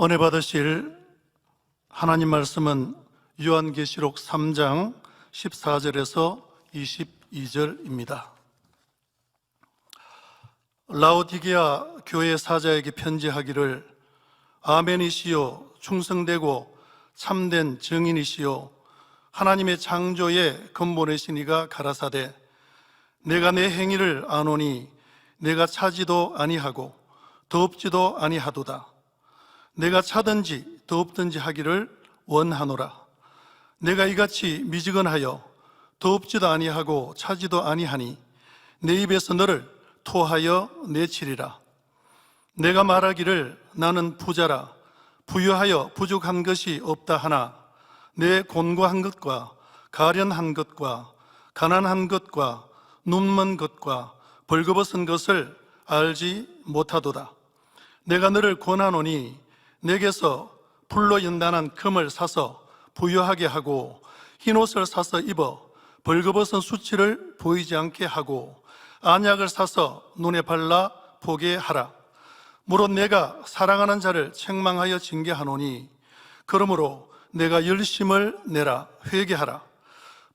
은혜 받으실 하나님 말씀은 요한계시록 3장 14절에서 22절입니다. 라오디게아 교회 사자에게 편지하기를 아멘이시요 충성되고 참된 증인이시요 하나님의 창조의 근본이신 이가 가라사대 내가 내 행위를 아노니 내가 차지도 아니하고 덥지도 아니하도다. 내가 차든지 덥든지 하기를 원하노라. 내가 이같이 미지근하여 덥지도 아니하고 차지도 아니하니 내 입에서 너를 토하여 내치리라. 내가 말하기를 나는 부자라 부유하여 부족한 것이 없다 하나 내 곤고한 것과 가련한 것과 가난한 것과 눈먼 것과 벌거벗은 것을 알지 못하도다. 내가 너를 권하노니 내게서 풀로 연단한 금을 사서 부유하게 하고 흰옷을 사서 입어 벌거벗은 수치를 보이지 않게 하고 안약을 사서 눈에 발라 보게 하라. 물론 내가 사랑하는 자를 책망하여 징계하노니 그러므로 내가 열심을 내라 회개하라.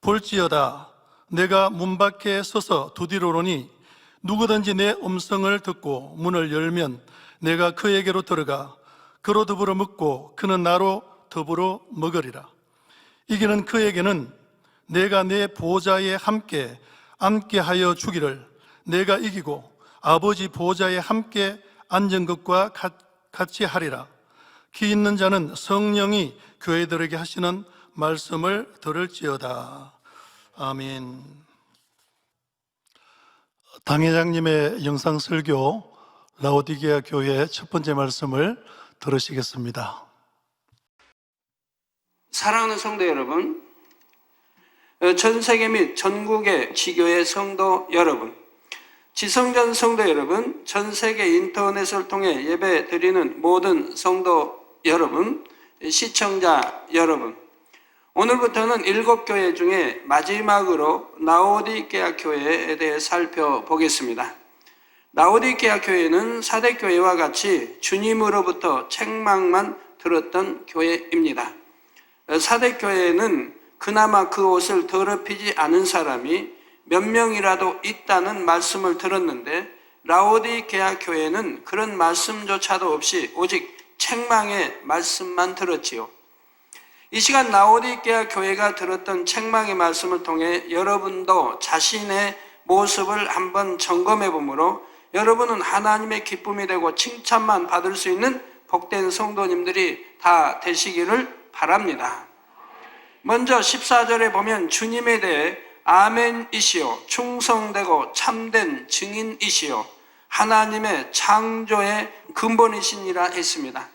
볼지어다 내가 문 밖에 서서 두드리노니 누구든지 내 음성을 듣고 문을 열면 내가 그에게로 들어가 그로 더불어 먹고 그는 나로 더불어 먹으리라. 이기는 그에게는 내가 내 보좌에 함께 앉게 하여 주기를 내가 이기고 아버지 보좌에 함께 앉은 것과 같이 하리라. 기 있는 자는 성령이 교회들에게 하시는 말씀을 들을지어다. 아멘. 당회장님의 영상 설교 라오디게아 교회 첫 번째 말씀을 들으시겠습니다. 사랑하는 성도 여러분, 전 세계 및 전국의 지교의 성도 여러분, 지성전 성도 여러분, 전 세계 인터넷을 통해 예배 드리는 모든 성도 여러분, 시청자 여러분, 오늘부터는 7교회 중에 마지막으로 라오디게아 교회에 대해 살펴보겠습니다. 라오디게아 교회는 사대교회와 같이 주님으로부터 책망만 들었던 교회입니다. 사대교회는 그나마 그 옷을 더럽히지 않은 사람이 몇 명이라도 있다는 말씀을 들었는데 라오디게아 교회는 그런 말씀조차도 없이 오직 책망의 말씀만 들었지요. 이 시간 라오디게아 교회가 들었던 책망의 말씀을 통해 여러분도 자신의 모습을 한번 점검해 보므로 여러분은 하나님의 기쁨이 되고 칭찬만 받을 수 있는 복된 성도님들이 다 되시기를 바랍니다. 먼저 14절에 보면 주님에 대해 아멘이시요 충성되고 참된 증인이시요 하나님의 창조의 근본이시니라 했습니다.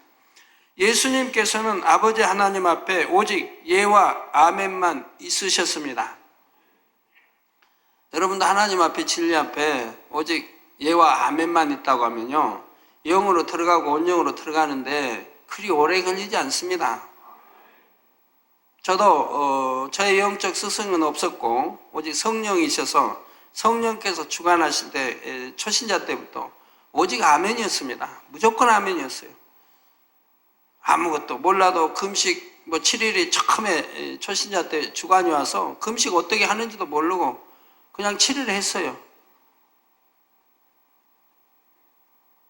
예수님께서는 아버지 하나님 앞에 오직 예와 아멘만 있으셨습니다. 여러분도 하나님 앞에 진리 앞에 오직 예와 아멘만 있다고 하면요 영으로 들어가고 온영으로 들어가는데 그리 오래 걸리지 않습니다. 저도 저의 영적 스승은 없었고 오직 성령이 있어서 성령께서 주관하실 때 초신자 때부터 오직 아멘이었습니다. 무조건 아멘이었어요. 아무것도 몰라도 금식 7일이 처음에 초신자 때 주관이 와서 금식 어떻게 하는지도 모르고 그냥 7일 했어요.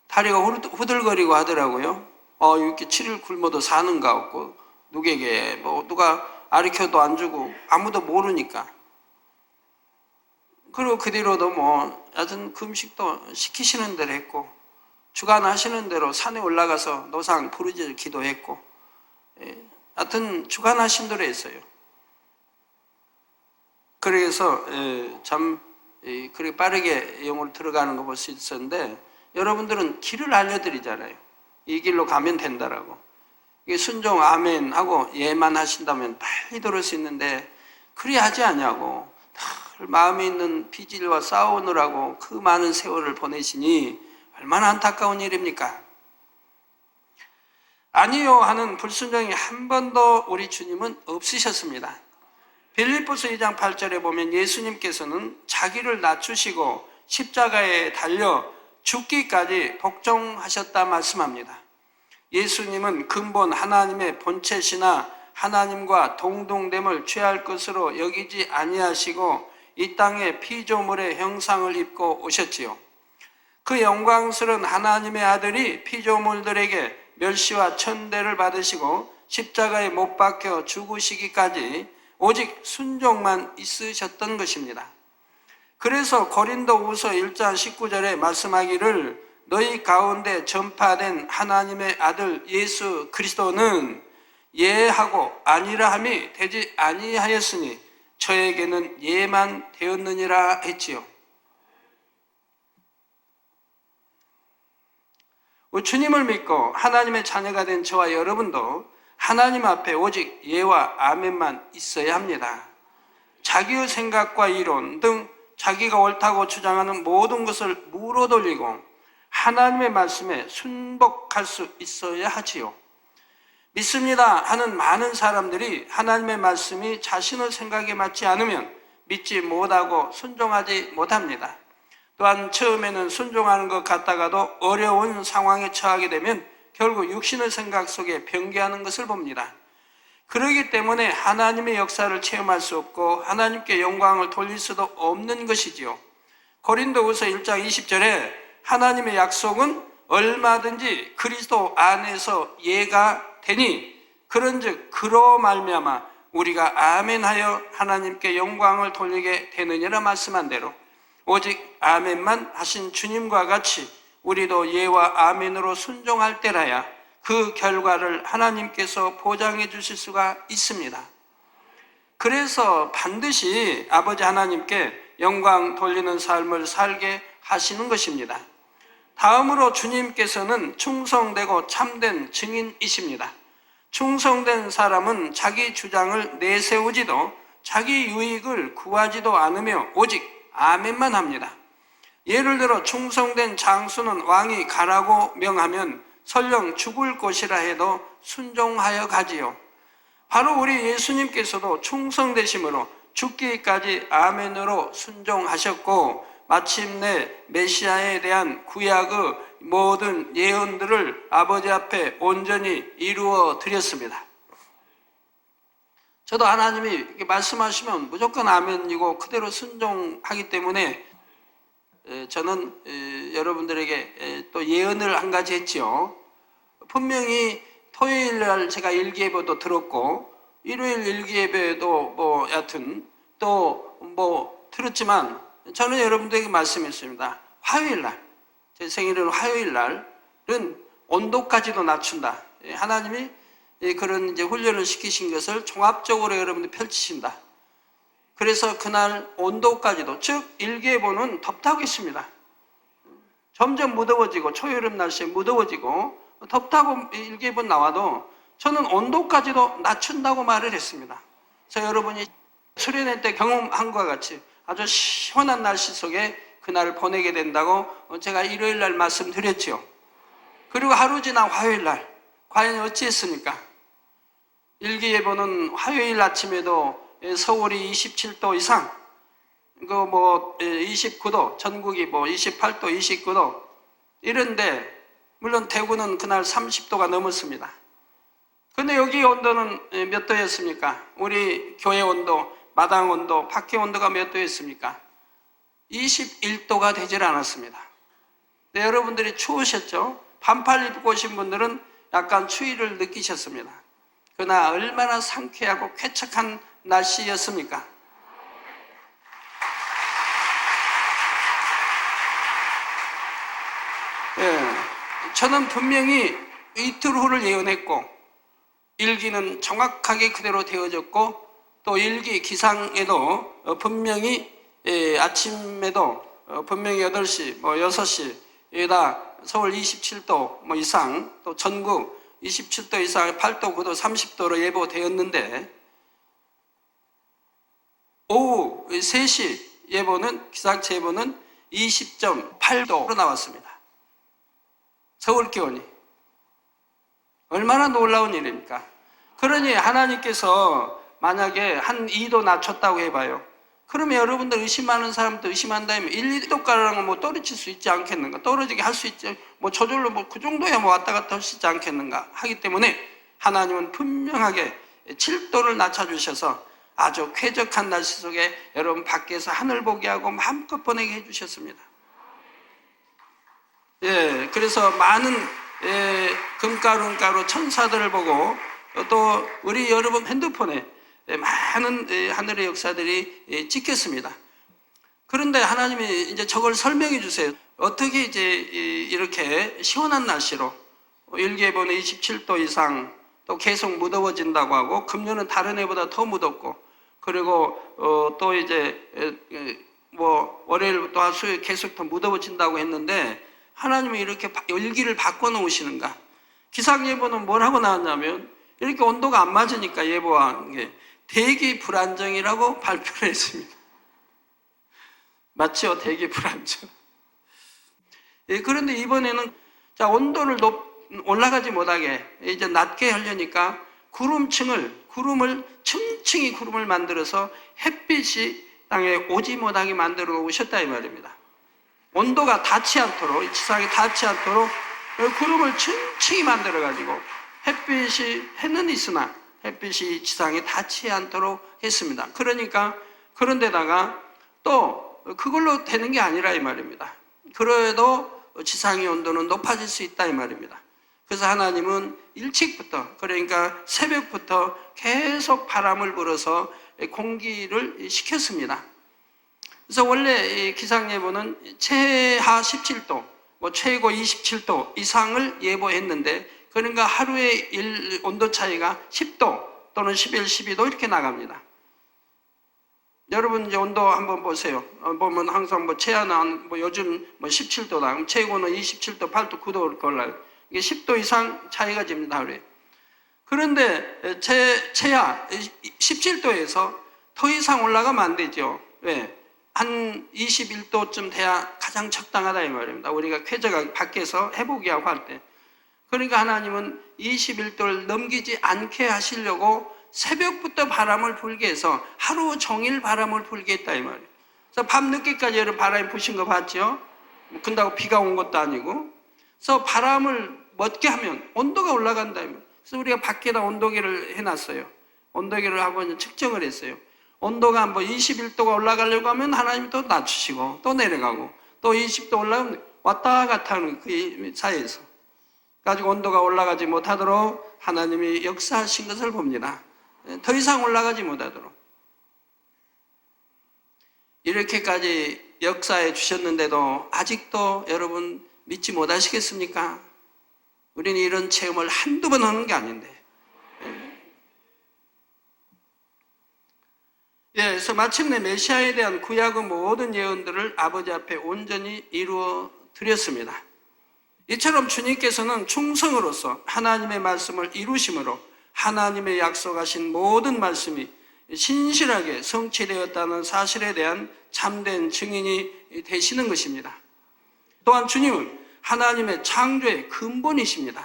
다리가 후들거리고 하더라고요. 이렇게 7일 굶어도 사는가 없고 누구에게 누가 가르쳐도 안 주고 아무도 모르니까. 그리고 그 뒤로도 여튼 금식도 시키시는 대로 했고 주관하시는 대로 산에 올라가서 노상 부르짖을 기도했고 하여튼 주관하신 대로 했어요. 그래서 참 그렇게 빠르게 영으로 들어가는 거 볼 수 있었는데 여러분들은 길을 알려드리잖아요. 이 길로 가면 된다라고. 이게 순종 아멘 하고 예만 하신다면 빨리 들을 수 있는데 그리 하지 않냐고. 늘 마음에 있는 비질과 싸우느라고 그 많은 세월을 보내시니 얼마나 안타까운 일입니까? 아니요 하는 불순종이 한 번도 우리 주님은 없으셨습니다. 빌립보서 2장 8절에 보면 예수님께서는 자기를 낮추시고 십자가에 달려 죽기까지 복종하셨다 말씀합니다. 예수님은 근본 하나님의 본체시나 하나님과 동등됨을 취할 것으로 여기지 아니하시고 이 땅에 피조물의 형상을 입고 오셨지요. 그 영광스러운 하나님의 아들이 피조물들에게 멸시와 천대를 받으시고 십자가에 못 박혀 죽으시기까지 오직 순종만 있으셨던 것입니다. 그래서 고린도후서 1장 19절에 말씀하기를 너희 가운데 전파된 하나님의 아들 예수 그리스도는 예하고 아니라 함이 되지 아니하였으니 저에게는 예만 되었느니라 했지요. 주님을 믿고 하나님의 자녀가 된 저와 여러분도 하나님 앞에 오직 예와 아멘만 있어야 합니다. 자기의 생각과 이론 등 자기가 옳다고 주장하는 모든 것을 물어돌리고 하나님의 말씀에 순복할 수 있어야 하지요. 믿습니다 하는 많은 사람들이 하나님의 말씀이 자신의 생각에 맞지 않으면 믿지 못하고 순종하지 못합니다. 또한 처음에는 순종하는 것 같다가도 어려운 상황에 처하게 되면 결국 육신의 생각 속에 변개하는 것을 봅니다. 그렇기 때문에 하나님의 역사를 체험할 수 없고 하나님께 영광을 돌릴 수도 없는 것이지요. 고린도후서 1장 20절에 하나님의 약속은 얼마든지 그리스도 안에서 예가 되니 그런즉 그로 말미암아 우리가 아멘하여 하나님께 영광을 돌리게 되느니라 말씀한 대로 오직 아멘만 하신 주님과 같이 우리도 예와 아멘으로 순종할 때라야 그 결과를 하나님께서 보장해 주실 수가 있습니다. 그래서 반드시 아버지 하나님께 영광 돌리는 삶을 살게 하시는 것입니다. 다음으로 주님께서는 충성되고 참된 증인이십니다. 충성된 사람은 자기 주장을 내세우지도 자기 유익을 구하지도 않으며 오직 아멘만 합니다. 예를 들어 충성된 장수는 왕이 가라고 명하면 설령 죽을 것이라 해도 순종하여 가지요. 바로 우리 예수님께서도 충성되심으로 죽기까지 아멘으로 순종하셨고 마침내 메시아에 대한 구약의 모든 예언들을 아버지 앞에 온전히 이루어 드렸습니다. 저도 하나님이 이렇게 말씀하시면 무조건 아멘이고 그대로 순종하기 때문에 저는 여러분들에게 또 예언을 한 가지 했죠. 분명히 토요일 날 제가 일기예배도 들었고 일요일 일기예배도 여하튼 또 들었지만 저는 여러분들에게 말씀했습니다. 화요일 날, 제 생일은 화요일 날은 온도까지도 낮춘다. 하나님이 그런 이제 훈련을 시키신 것을 종합적으로 여러분들 펼치신다. 그래서 그날 온도까지도, 즉 일기예보는 덥다고 했습니다. 점점 무더워지고 초여름 날씨에 무더워지고 덥다고 일기예보 나와도 저는 온도까지도 낮춘다고 말을 했습니다. 그래서 여러분이 수련회 때 경험한 것과 같이 아주 시원한 날씨 속에 그날을 보내게 된다고 제가 일요일 날 말씀드렸죠. 그리고 하루 지난 화요일 날 과연 어찌했습니까? 일기예보는 화요일 아침에도 서울이 27도 이상, 29도, 전국이 28도, 29도 이런데 물론 대구는 그날 30도가 넘었습니다. 근데 여기 온도는 몇 도였습니까? 우리 교회 온도, 마당 온도, 밖에 온도가 몇 도였습니까? 21도가 되질 않았습니다. 네, 여러분들이 추우셨죠? 반팔 입고 오신 분들은 약간 추위를 느끼셨습니다. 그러나 얼마나 상쾌하고 쾌척한 날씨였습니까? 저는 분명히 이틀 후를 예언했고 일기는 정확하게 그대로 되어졌고 또 일기 기상에도 분명히 아침에도 분명히 8시, 6시에다 서울 27도 이상 또 전국 27도 이상 8도, 9도, 30도로 예보되었는데 오후 3시 예보는 기상청 예보는 20.8도로 나왔습니다. 서울 기온이 얼마나 놀라운 일입니까? 그러니 하나님께서 만약에 한 2도 낮췄다고 해봐요. 그러면 여러분들 의심하는 사람도 의심한다면 1, 2도 가량은 뭐 떨어질 수 있지 않겠는가? 떨어지게 할 수 있지. 뭐 저절로 뭐 그 정도야 뭐 왔다 갔다 할 수 있지 않겠는가? 하기 때문에 하나님은 분명하게 7도를 낮춰주셔서 아주 쾌적한 날씨 속에 여러분 밖에서 하늘 보게 하고 마음껏 보내게 해주셨습니다. 예, 그래서 많은 금가루 천사들을 보고 또 우리 여러분 핸드폰에 많은 하늘의 역사들이 찍혔습니다. 그런데 하나님이 이제 저걸 설명해 주세요. 어떻게 이제 이렇게 시원한 날씨로 일기예보는 27도 이상 또 계속 무더워진다고 하고 금년은 다른 해보다 더 무덥고 그리고 또 이제 뭐 월요일부터 화수요일 계속 더 무더워진다고 했는데 하나님이 이렇게 일기를 바꿔 놓으시는가? 기상예보는 뭐라고 나왔냐면 이렇게 온도가 안 맞으니까 예보한 게 대기 불안정이라고 발표를 했습니다. 맞죠? 대기 불안정. 예, 그런데 이번에는 자 온도를 올라가지 못하게 이제 낮게 하려니까 구름을 층층이 구름을 만들어서 햇빛이 땅에 오지 못하게 만들어 놓으셨다 이 말입니다. 온도가 닿지 않도록 지상에 닿지 않도록 구름을 층층이 만들어 가지고 햇빛이 해는 있으나 햇빛이 지상에 닿지 않도록 했습니다. 그러니까 그런데다가 또 그걸로 되는 게 아니라 이 말입니다. 그래도 지상의 온도는 높아질 수 있다 이 말입니다. 그래서 하나님은 일찍부터 그러니까 새벽부터 계속 바람을 불어서 공기를 식혔습니다. 그래서 원래 기상예보는 최하 17도, 뭐 최고 27도 이상을 예보했는데 그러니까 하루에 온도 차이가 10도 또는 11, 12도 이렇게 나갑니다. 여러분 이제 온도 한번 보세요. 보면 항상 뭐 최하는 뭐 요즘 뭐 17도다. 최고는 27도, 8도, 9도 그렇게 올라요. 이게 10도 이상 차이가 집니다 하루에. 그런데 최하 17도에서 더 이상 올라가면 안 되죠. 왜? 한 21도쯤 돼야 가장 적당하다 이 말입니다. 우리가 쾌적하게 밖에서 해보게 하고 할 때. 그러니까 하나님은 21도를 넘기지 않게 하시려고 새벽부터 바람을 불게 해서 하루 종일 바람을 불게 했다 이 말이에요. 그래서 밤늦게까지 여러분 바람이 부신 거 봤죠? 근다고 비가 온 것도 아니고. 그래서 바람을 멎게 하면 온도가 올라간다. 그래서 우리가 밖에다 온도계를 해놨어요. 온도계를 하고 이제 측정을 했어요. 온도가 뭐 21도가 올라가려고 하면 하나님이 또 낮추시고 또 내려가고 또 20도 올라가면 왔다 갔다 하는 그 사이에서 가지고 온도가 올라가지 못하도록 하나님이 역사하신 것을 봅니다. 더 이상 올라가지 못하도록. 이렇게까지 역사해 주셨는데도 아직도 여러분 믿지 못하시겠습니까? 우리는 이런 체험을 한두 번 하는 게 아닌데. 예, 그래서 마침내 메시아에 대한 구약의 모든 예언들을 아버지 앞에 온전히 이루어 드렸습니다. 이처럼 주님께서는 충성으로서 하나님의 말씀을 이루심으로 하나님의 약속하신 모든 말씀이 신실하게 성취되었다는 사실에 대한 참된 증인이 되시는 것입니다. 또한 주님은 하나님의 창조의 근본이십니다.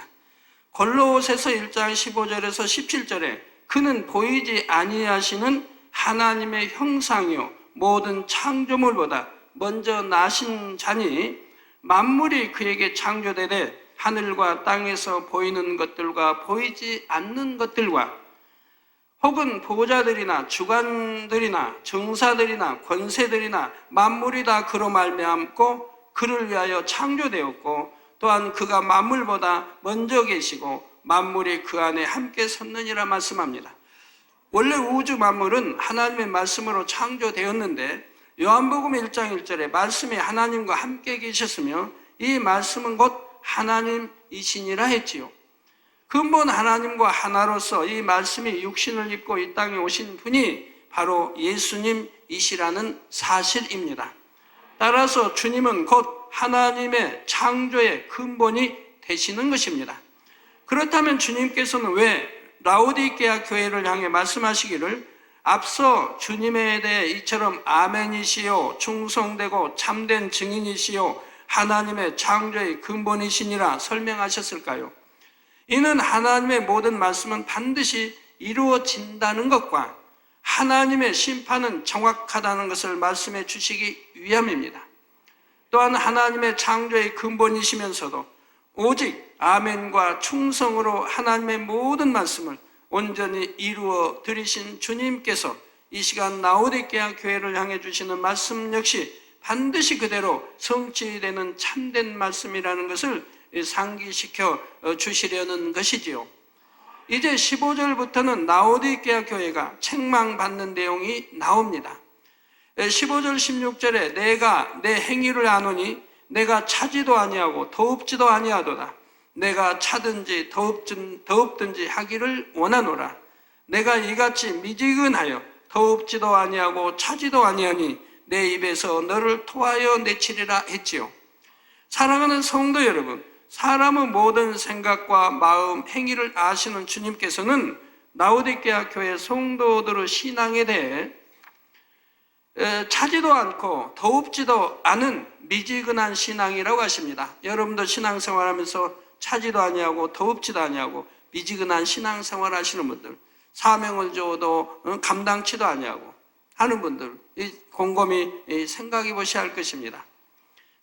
골로새서 1장 15절에서 17절에 그는 보이지 아니하시는 하나님의 형상이요 모든 창조물보다 먼저 나신 자니 만물이 그에게 창조되되 하늘과 땅에서 보이는 것들과 보이지 않는 것들과 혹은 보좌들이나 주관들이나 정사들이나 권세들이나 만물이 다 그로 말미암고 그를 위하여 창조되었고 또한 그가 만물보다 먼저 계시고 만물이 그 안에 함께 섰느니라 말씀합니다. 원래 우주 만물은 하나님의 말씀으로 창조되었는데 요한복음 1장 1절에 말씀이 하나님과 함께 계셨으며 이 말씀은 곧 하나님이시니라 했지요. 근본 하나님과 하나로서 이 말씀이 육신을 입고 이 땅에 오신 분이 바로 예수님이시라는 사실입니다. 따라서 주님은 곧 하나님의 창조의 근본이 되시는 것입니다. 그렇다면 주님께서는 왜 라오디게아 교회를 향해 말씀하시기를 앞서 주님에 대해 이처럼 아멘이시요 충성되고 참된 증인이시요 하나님의 창조의 근본이시니라 설명하셨을까요? 이는 하나님의 모든 말씀은 반드시 이루어진다는 것과 하나님의 심판은 정확하다는 것을 말씀해 주시기 위함입니다. 또한 하나님의 창조의 근본이시면서도 오직 아멘과 충성으로 하나님의 모든 말씀을 온전히 이루어 드리신 주님께서 이 시간 라오디게아 교회를 향해 주시는 말씀 역시 반드시 그대로 성취되는 참된 말씀이라는 것을 상기시켜 주시려는 것이지요. 이제 15절부터는 라오디게아 교회가 책망받는 내용이 나옵니다. 15절 16절에 내가 내 행위를 아노니 내가 차지도 아니하고 더웁지도 아니하도다. 내가 차든지 더웁든지 하기를 원하노라. 내가 이같이 미지근하여 더웁지도 아니하고 차지도 아니하니 내 입에서 너를 토하여 내치리라 했지요. 사랑하는 성도 여러분, 사람의 모든 생각과 마음, 행위를 아시는 주님께서는 라오디게아 교회 성도들의 신앙에 대해 차지도 않고 더웁지도 않은 미지근한 신앙이라고 하십니다. 여러분도 신앙생활하면서 차지도 아니하고 더웁지도 아니하고 미지근한 신앙생활 하시는 분들, 사명을 줘도 감당치도 아니하고 하는 분들 곰곰이 생각해 보셔야 할 것입니다.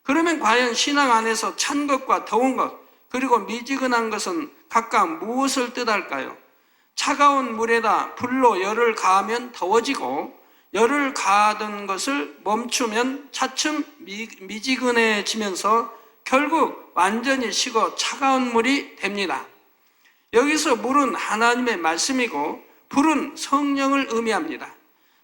그러면 과연 신앙 안에서 찬 것과 더운 것 그리고 미지근한 것은 각각 무엇을 뜻할까요? 차가운 물에다 불로 열을 가하면 더워지고 열을 가하던 것을 멈추면 차츰 미지근해지면서 결국 완전히 식어 차가운 물이 됩니다. 여기서 물은 하나님의 말씀이고 불은 성령을 의미합니다.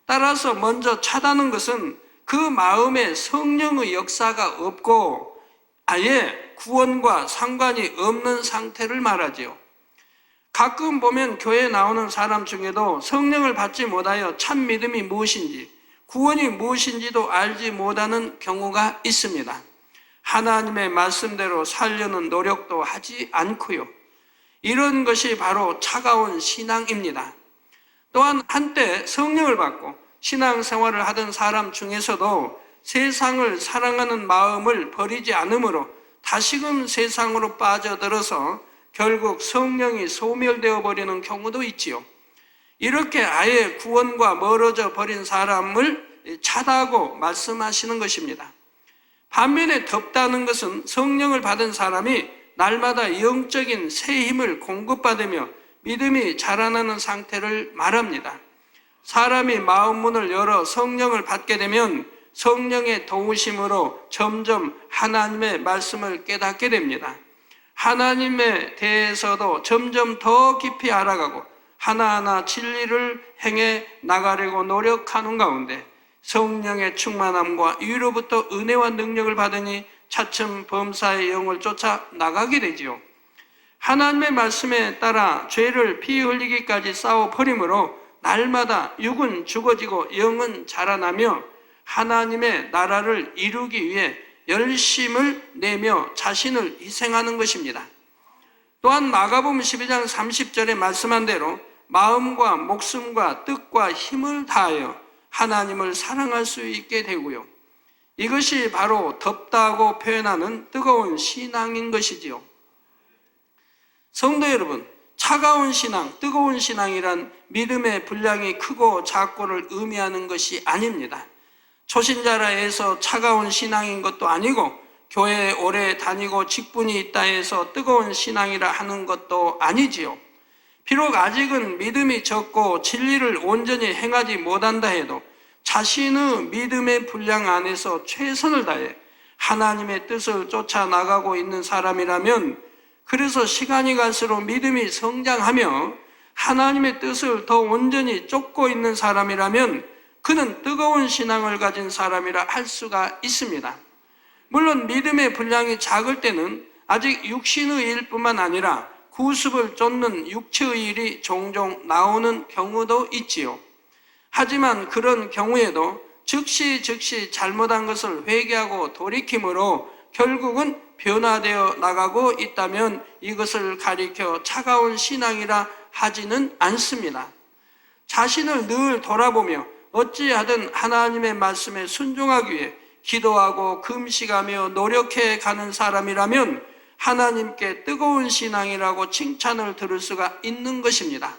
따라서 먼저 차다는 것은 그 마음에 성령의 역사가 없고 아예 구원과 상관이 없는 상태를 말하지요. 가끔 보면 교회에 나오는 사람 중에도 성령을 받지 못하여 참 믿음이 무엇인지 구원이 무엇인지도 알지 못하는 경우가 있습니다. 하나님의 말씀대로 살려는 노력도 하지 않고요. 이런 것이 바로 차가운 신앙입니다. 또한 한때 성령을 받고 신앙생활을 하던 사람 중에서도 세상을 사랑하는 마음을 버리지 않으므로 다시금 세상으로 빠져들어서 결국 성령이 소멸되어 버리는 경우도 있지요. 이렇게 아예 구원과 멀어져 버린 사람을 차다고 말씀하시는 것입니다. 반면에 덥다는 것은 성령을 받은 사람이 날마다 영적인 새 힘을 공급받으며 믿음이 자라나는 상태를 말합니다. 사람이 마음 문을 열어 성령을 받게 되면 성령의 도우심으로 점점 하나님의 말씀을 깨닫게 됩니다. 하나님에 대해서도 점점 더 깊이 알아가고 하나하나 진리를 행해 나가려고 노력하는 가운데 성령의 충만함과 위로부터 은혜와 능력을 받으니 차츰 범사의 영을 쫓아 나가게 되지요. 하나님의 말씀에 따라 죄를 피 흘리기까지 싸워 버림으로 날마다 육은 죽어지고 영은 자라나며 하나님의 나라를 이루기 위해 열심을 내며 자신을 희생하는 것입니다. 또한 마가복음 12장 30절에 말씀한 대로 마음과 목숨과 뜻과 힘을 다하여 하나님을 사랑할 수 있게 되고요. 이것이 바로 덥다고 표현하는 뜨거운 신앙인 것이지요. 성도 여러분, 차가운 신앙, 뜨거운 신앙이란 믿음의 분량이 크고 작고를 의미하는 것이 아닙니다. 초신자라 해서 차가운 신앙인 것도 아니고 교회에 오래 다니고 직분이 있다 해서 뜨거운 신앙이라 하는 것도 아니지요. 비록 아직은 믿음이 적고 진리를 온전히 행하지 못한다 해도 자신의 믿음의 분량 안에서 최선을 다해 하나님의 뜻을 쫓아 나가고 있는 사람이라면, 그래서 시간이 갈수록 믿음이 성장하며 하나님의 뜻을 더 온전히 쫓고 있는 사람이라면 그는 뜨거운 신앙을 가진 사람이라 할 수가 있습니다. 물론 믿음의 분량이 작을 때는 아직 육신의 일뿐만 아니라 구습을 쫓는 육체의 일이 종종 나오는 경우도 있지요. 하지만 그런 경우에도 즉시 잘못한 것을 회개하고 돌이킴으로 결국은 변화되어 나가고 있다면 이것을 가리켜 차가운 신앙이라 하지는 않습니다. 자신을 늘 돌아보며 어찌하든 하나님의 말씀에 순종하기 위해 기도하고 금식하며 노력해 가는 사람이라면 하나님께 뜨거운 신앙이라고 칭찬을 들을 수가 있는 것입니다.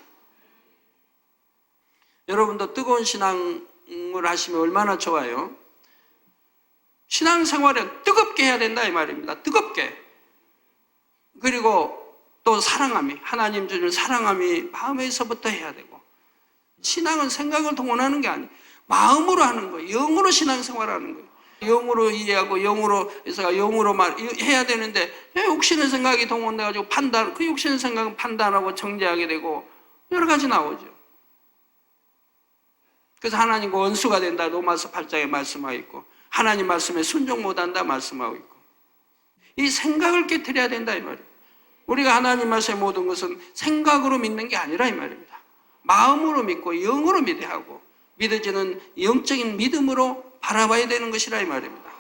여러분도 뜨거운 신앙을 하시면 얼마나 좋아요? 신앙생활은 뜨겁게 해야 된다 이 말입니다. 뜨겁게. 그리고 또 사랑함이, 하나님 주를 사랑함이 마음에서부터 해야 되고, 신앙은 생각을 동원하는 게 아니에요. 마음으로 하는 거예요. 영으로 신앙생활하는 거예요. 영으로 이해하고 영으로 해서 영으로 해야 되는데 욕심의 생각이 동원돼가지고 판단, 그 욕심의 생각은 판단하고 정죄하게 되고 여러 가지 나오죠. 그래서 하나님과 원수가 된다 로마서 8장에 말씀하고 있고, 하나님 말씀에 순종 못한다 말씀하고 있고, 이 생각을 깨트려야 된다 이 말이에요. 우리가 하나님 말씀의 모든 것은 생각으로 믿는 게 아니라 이 말입니다. 마음으로 믿고 영으로 믿어야 하고, 믿어지는 영적인 믿음으로 바라봐야 되는 것이라 이 말입니다.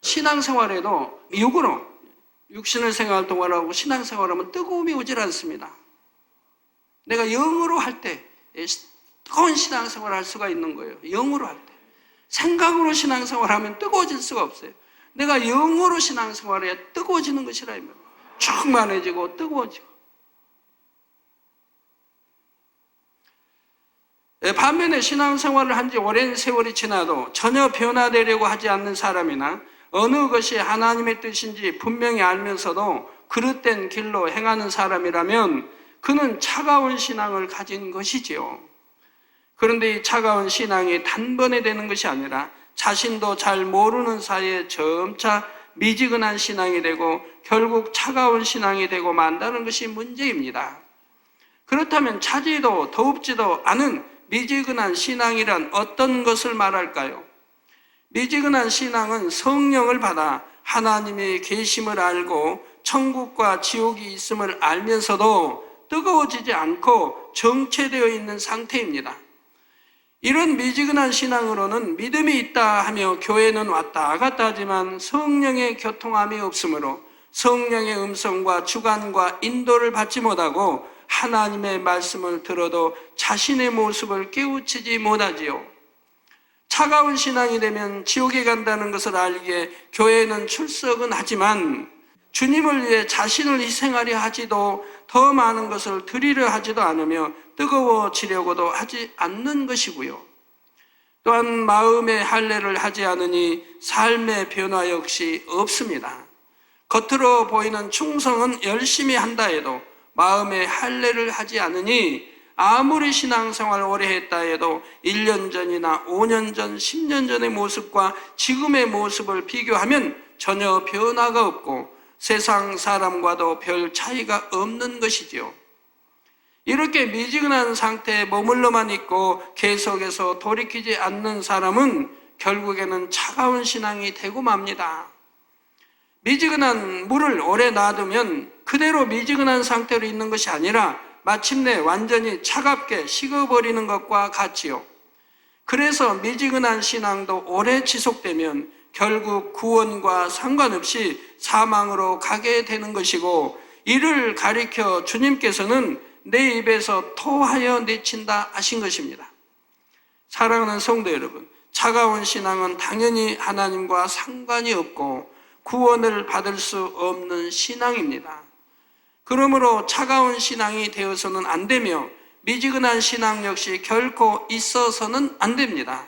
신앙생활에도 육으로, 육신을 생활 동안하고 신앙생활하면 뜨거움이 오질 않습니다. 내가 영으로 할 때 뜨거운 신앙생활을 할 수가 있는 거예요. 영으로 할 때. 생각으로 신앙생활하면 뜨거워질 수가 없어요. 내가 영으로 신앙생활해야 뜨거워지는 것이라 이 말이에요. 충만해지고 뜨거워지고. 반면에 신앙생활을 한 지 오랜 세월이 지나도 전혀 변화되려고 하지 않는 사람이나 어느 것이 하나님의 뜻인지 분명히 알면서도 그릇된 길로 행하는 사람이라면 그는 차가운 신앙을 가진 것이지요. 그런데 이 차가운 신앙이 단번에 되는 것이 아니라 자신도 잘 모르는 사이에 점차 미지근한 신앙이 되고 결국 차가운 신앙이 되고 만다는 것이 문제입니다. 그렇다면 차지도 더웁지도 않은 미지근한 신앙이란 어떤 것을 말할까요? 미지근한 신앙은 성령을 받아 하나님의 계심을 알고 천국과 지옥이 있음을 알면서도 뜨거워지지 않고 정체되어 있는 상태입니다. 이런 미지근한 신앙으로는 믿음이 있다 하며 교회는 왔다 갔다 하지만 성령의 교통함이 없으므로 성령의 음성과 주관과 인도를 받지 못하고 하나님의 말씀을 들어도 자신의 모습을 깨우치지 못하지요. 차가운 신앙이 되면 지옥에 간다는 것을 알기에 교회는 출석은 하지만 주님을 위해 자신을 희생하려 하지도 더 많은 것을 드리려 하지도 않으며 뜨거워지려고도 하지 않는 것이고요. 또한 마음의 할례를 하지 않으니 삶의 변화 역시 없습니다. 겉으로 보이는 충성은 열심히 한다 해도 마음의 할례를 하지 않으니 아무리 신앙생활 오래 했다 해도 1년 전이나 5년 전, 10년 전의 모습과 지금의 모습을 비교하면 전혀 변화가 없고 세상 사람과도 별 차이가 없는 것이지요. 이렇게 미지근한 상태에 머물러만 있고 계속해서 돌이키지 않는 사람은 결국에는 차가운 신앙이 되고 맙니다. 미지근한 물을 오래 놔두면 그대로 미지근한 상태로 있는 것이 아니라 마침내 완전히 차갑게 식어버리는 것과 같지요. 그래서 미지근한 신앙도 오래 지속되면 결국 구원과 상관없이 사망으로 가게 되는 것이고, 이를 가리켜 주님께서는 내 입에서 토하여 내친다 하신 것입니다. 사랑하는 성도 여러분, 차가운 신앙은 당연히 하나님과 상관이 없고 구원을 받을 수 없는 신앙입니다. 그러므로 차가운 신앙이 되어서는 안 되며 미지근한 신앙 역시 결코 있어서는 안 됩니다.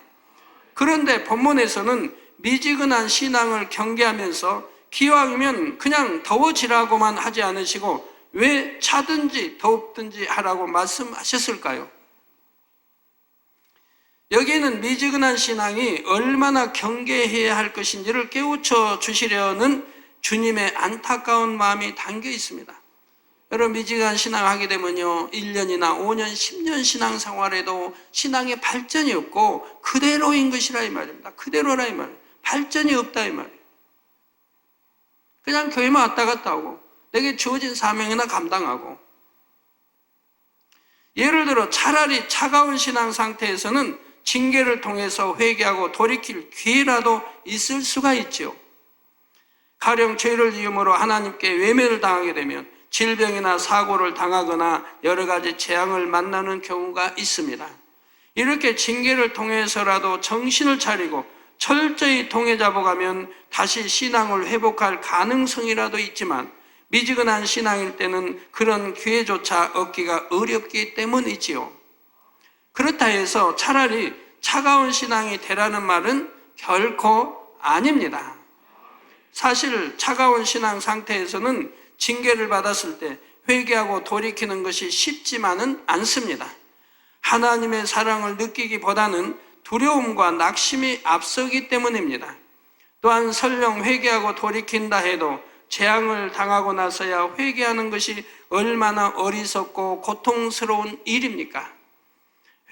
그런데 본문에서는 미지근한 신앙을 경계하면서 기왕이면 그냥 더워지라고만 하지 않으시고 왜 차든지 더웁든지 하라고 말씀하셨을까요? 여기에는 미지근한 신앙이 얼마나 경계해야 할 것인지를 깨우쳐 주시려는 주님의 안타까운 마음이 담겨 있습니다. 여러분, 미지근한 신앙을 하게 되면요, 1년이나 5년, 10년 신앙생활에도 신앙의 발전이 없고 그대로인 것이라 이 말입니다. 그대로라 이 말이에요. 발전이 없다 이 말이에요. 그냥 교회만 왔다 갔다 하고 내게 주어진 사명이나 감당하고, 예를 들어 차라리 차가운 신앙 상태에서는 징계를 통해서 회개하고 돌이킬 기회라도 있을 수가 있지요. 가령 죄를 이유로 하나님께 외면을 당하게 되면 질병이나 사고를 당하거나 여러 가지 재앙을 만나는 경우가 있습니다. 이렇게 징계를 통해서라도 정신을 차리고 철저히 통해 잡아가면 다시 신앙을 회복할 가능성이라도 있지만 미지근한 신앙일 때는 그런 기회조차 얻기가 어렵기 때문이지요. 그렇다 해서 차라리 차가운 신앙이 되라는 말은 결코 아닙니다. 사실 차가운 신앙 상태에서는 징계를 받았을 때 회개하고 돌이키는 것이 쉽지만은 않습니다. 하나님의 사랑을 느끼기보다는 두려움과 낙심이 앞서기 때문입니다. 또한 설령 회개하고 돌이킨다 해도 재앙을 당하고 나서야 회개하는 것이 얼마나 어리석고 고통스러운 일입니까?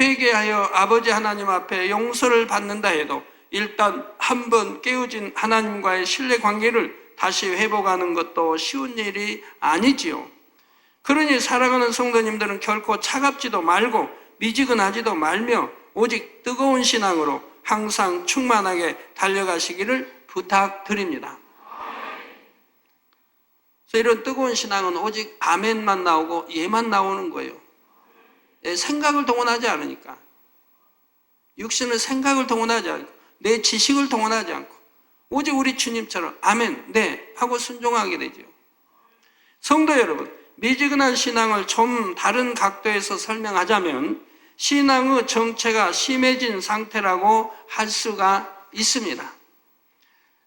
회개하여 아버지 하나님 앞에 용서를 받는다 해도 일단 한번 깨어진 하나님과의 신뢰관계를 다시 회복하는 것도 쉬운 일이 아니지요. 그러니 사랑하는 성도님들은 결코 차갑지도 말고 미지근하지도 말며 오직 뜨거운 신앙으로 항상 충만하게 달려가시기를 부탁드립니다. 그래서 이런 뜨거운 신앙은 오직 아멘만 나오고 예만 나오는 거예요. 생각을 동원하지 않으니까. 육신의 생각을 동원하지 않고 내 지식을 동원하지 않고 오직 우리 주님처럼 아멘, 네 하고 순종하게 되죠. 성도 여러분, 미지근한 신앙을 좀 다른 각도에서 설명하자면 신앙의 정체가 심해진 상태라고 할 수가 있습니다.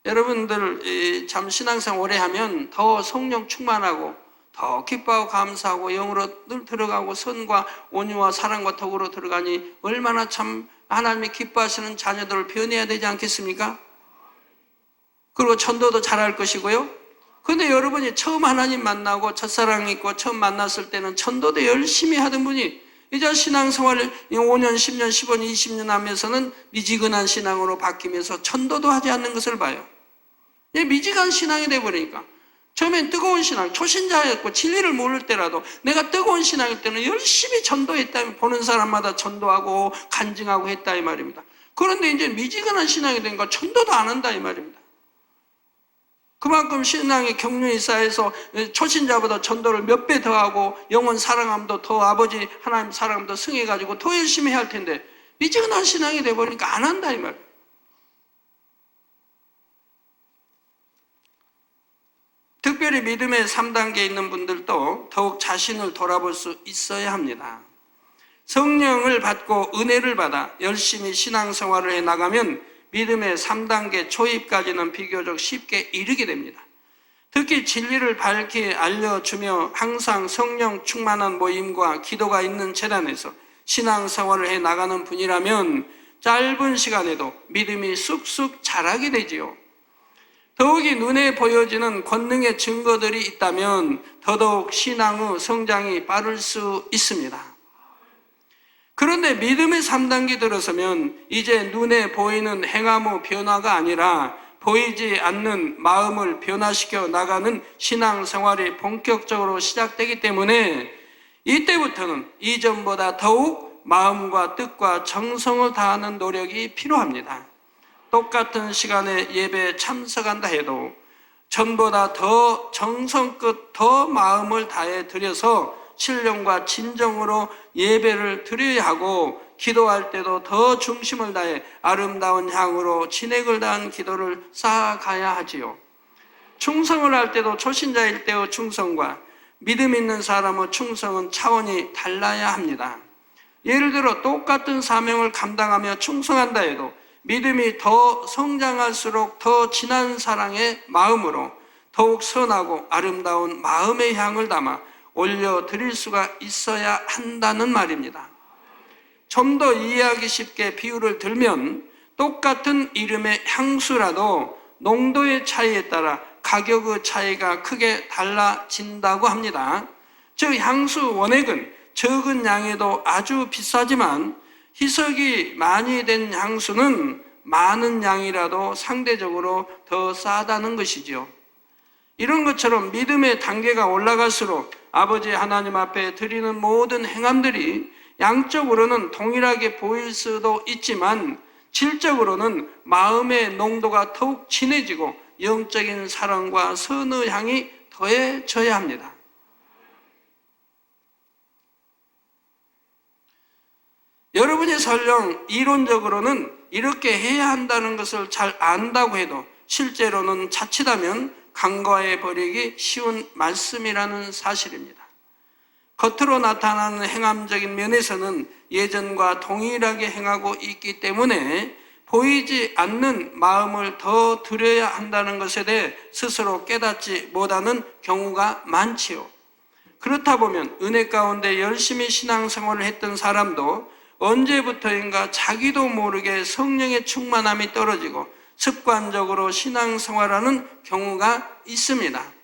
여러분들 참 신앙생활 오래 하면 더 성령 충만하고 더 기뻐하고 감사하고 영으로 늘 들어가고 선과 온유와 사랑과 덕으로 들어가니 얼마나 참 하나님이 기뻐하시는 자녀들을 변해야 되지 않겠습니까? 그리고 전도도 잘할 것이고요. 그런데 여러분이 처음 하나님 만나고 첫사랑 있고 처음 만났을 때는 전도도 열심히 하던 분이 이제 신앙생활을 5년, 10년, 15년, 20년 하면서는 미지근한 신앙으로 바뀌면서 전도도 하지 않는 것을 봐요. 미지근한 신앙이 돼버리니까 처음엔 뜨거운 신앙, 초신자였고 진리를 모를 때라도 내가 뜨거운 신앙일 때는 열심히 전도했다면 보는 사람마다 전도하고 간증하고 했다 이 말입니다. 그런데 이제 미지근한 신앙이 되니까 전도도 안 한다 이 말입니다. 그만큼 신앙의 경륜이 쌓여서 초신자보다 전도를 몇 배 더 하고 영혼 사랑함도 더 아버지 하나님 사랑함도 승해가지고 더 열심히 해야 할 텐데 미지근한 신앙이 돼버리니까 안 한다 이 말이에요. 특별히 믿음의 3단계에 있는 분들도 더욱 자신을 돌아볼 수 있어야 합니다. 성령을 받고 은혜를 받아 열심히 신앙생활을 해나가면 믿음의 3단계 초입까지는 비교적 쉽게 이르게 됩니다. 특히 진리를 밝히 알려주며 항상 성령 충만한 모임과 기도가 있는 재단에서 신앙생활을 해나가는 분이라면 짧은 시간에도 믿음이 쑥쑥 자라게 되지요. 더욱이 눈에 보여지는 권능의 증거들이 있다면 더더욱 신앙의 성장이 빠를 수 있습니다. 그런데 믿음의 3단계 들어서면 이제 눈에 보이는 행함의 변화가 아니라 보이지 않는 마음을 변화시켜 나가는 신앙생활이 본격적으로 시작되기 때문에 이때부터는 이전보다 더욱 마음과 뜻과 정성을 다하는 노력이 필요합니다. 똑같은 시간에 예배에 참석한다 해도 전보다 더 정성껏 더 마음을 다해 드려서 신령과 진정으로 예배를 드려야 하고 기도할 때도 더 중심을 다해 아름다운 향으로 진액을 다한 기도를 쌓아가야 하지요. 충성을 할 때도 초신자일 때의 충성과 믿음 있는 사람의 충성은 차원이 달라야 합니다. 예를 들어 똑같은 사명을 감당하며 충성한다 해도 믿음이 더 성장할수록 더 진한 사랑의 마음으로 더욱 선하고 아름다운 마음의 향을 담아 올려드릴 수가 있어야 한다는 말입니다. 좀 더 이해하기 쉽게 비유를 들면 똑같은 이름의 향수라도 농도의 차이에 따라 가격의 차이가 크게 달라진다고 합니다. 즉 향수 원액은 적은 양에도 아주 비싸지만 희석이 많이 된 향수는 많은 양이라도 상대적으로 더 싸다는 것이지요. 이런 것처럼 믿음의 단계가 올라갈수록 아버지 하나님 앞에 드리는 모든 행함들이 양적으로는 동일하게 보일 수도 있지만 질적으로는 마음의 농도가 더욱 진해지고 영적인 사랑과 선의 향이 더해져야 합니다. 여러분이 설령 이론적으로는 이렇게 해야 한다는 것을 잘 안다고 해도 실제로는 자칫하면 간과해 버리기 쉬운 말씀이라는 사실입니다. 겉으로 나타나는 행함적인 면에서는 예전과 동일하게 행하고 있기 때문에 보이지 않는 마음을 더 들여야 한다는 것에 대해 스스로 깨닫지 못하는 경우가 많지요. 그렇다 보면 은혜 가운데 열심히 신앙생활을 했던 사람도 언제부터인가 자기도 모르게 성령의 충만함이 떨어지고 습관적으로 신앙생활하는 경우가 있습니다.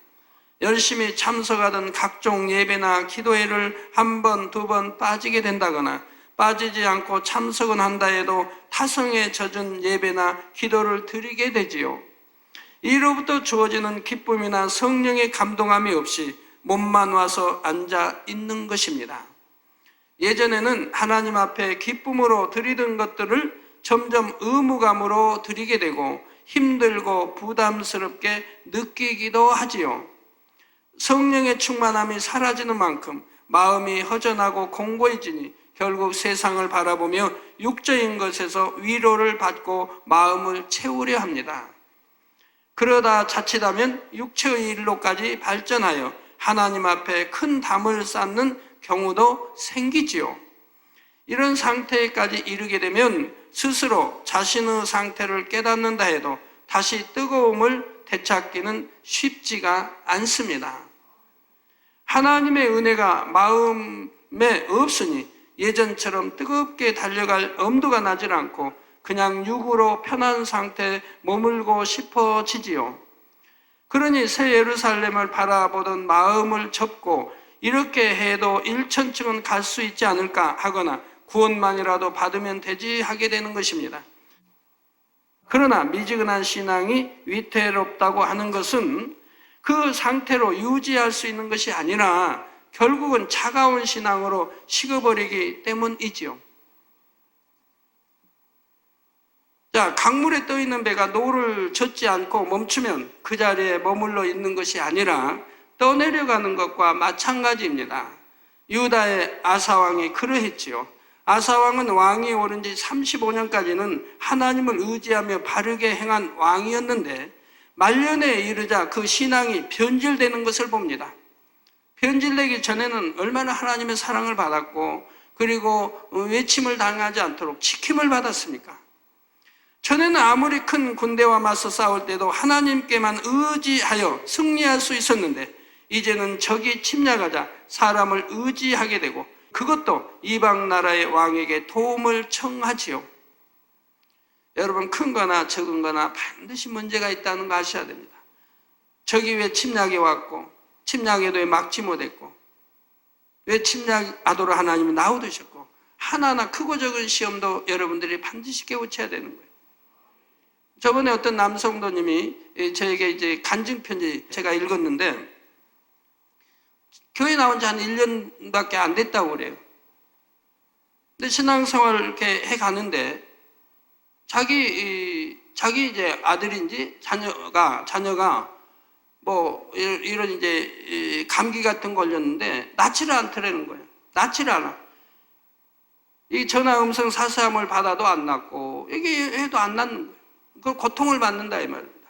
열심히 참석하던 각종 예배나 기도회를 한 번, 두 번 빠지게 된다거나 빠지지 않고 참석은 한다 해도 타성에 젖은 예배나 기도를 드리게 되지요. 이로부터 주어지는 기쁨이나 성령의 감동함이 없이 몸만 와서 앉아 있는 것입니다. 예전에는 하나님 앞에 기쁨으로 드리던 것들을 점점 의무감으로 드리게 되고 힘들고 부담스럽게 느끼기도 하지요. 성령의 충만함이 사라지는 만큼 마음이 허전하고 공고해지니 결국 세상을 바라보며 육적인 것에서 위로를 받고 마음을 채우려 합니다. 그러다 자칫하면 육체의 일로까지 발전하여 하나님 앞에 큰 담을 쌓는 경우도 생기지요. 이런 상태까지 이르게 되면 스스로 자신의 상태를 깨닫는다 해도 다시 뜨거움을 되찾기는 쉽지가 않습니다. 하나님의 은혜가 마음에 없으니 예전처럼 뜨겁게 달려갈 엄두가 나질 않고 그냥 육으로 편한 상태에 머물고 싶어지지요. 그러니 새 예루살렘을 바라보던 마음을 접고 이렇게 해도 일천층은 갈 수 있지 않을까 하거나 구원만이라도 받으면 되지 하게 되는 것입니다. 그러나 미지근한 신앙이 위태롭다고 하는 것은 그 상태로 유지할 수 있는 것이 아니라 결국은 차가운 신앙으로 식어버리기 때문이지요. 자, 강물에 떠 있는 배가 노를 젓지 않고 멈추면 그 자리에 머물러 있는 것이 아니라 떠내려가는 것과 마찬가지입니다. 유다의 아사왕이 그러했지요. 아사왕은 왕이 오른 지 35년까지는 하나님을 의지하며 바르게 행한 왕이었는데 말년에 이르자 그 신앙이 변질되는 것을 봅니다. 변질되기 전에는 얼마나 하나님의 사랑을 받았고 그리고 외침을 당하지 않도록 지킴을 받았습니까? 전에는 아무리 큰 군대와 맞서 싸울 때도 하나님께만 의지하여 승리할 수 있었는데 이제는 적이 침략하자 사람을 의지하게 되고 그것도 이방 나라의 왕에게 도움을 청하지요. 여러분, 큰 거나 적은 거나 반드시 문제가 있다는 거 아셔야 됩니다. 적이 왜 침략해 왔고 침략에도 왜 막지 못했고 왜 침략하도록 하나님이 놔두셨고 하나하나 크고 적은 시험도 여러분들이 반드시 깨우쳐야 되는 거예요. 저번에 어떤 남성도님이 저에게 이제 간증편지 제가 읽었는데 교회 나온 지 한 1년밖에 안 됐다고 그래요. 근데 신앙생활을 이렇게 해 가는데 자기 이제 아들인지 자녀가 뭐 이런 이제 감기 같은 거 걸렸는데 낫지를 않더라는 거예요. 낫지를 않아. 이 전화 음성 사서함을 받아도 안 낫고 이게 해도 안 낫는 거예요. 그 고통을 받는다 이 말입니다.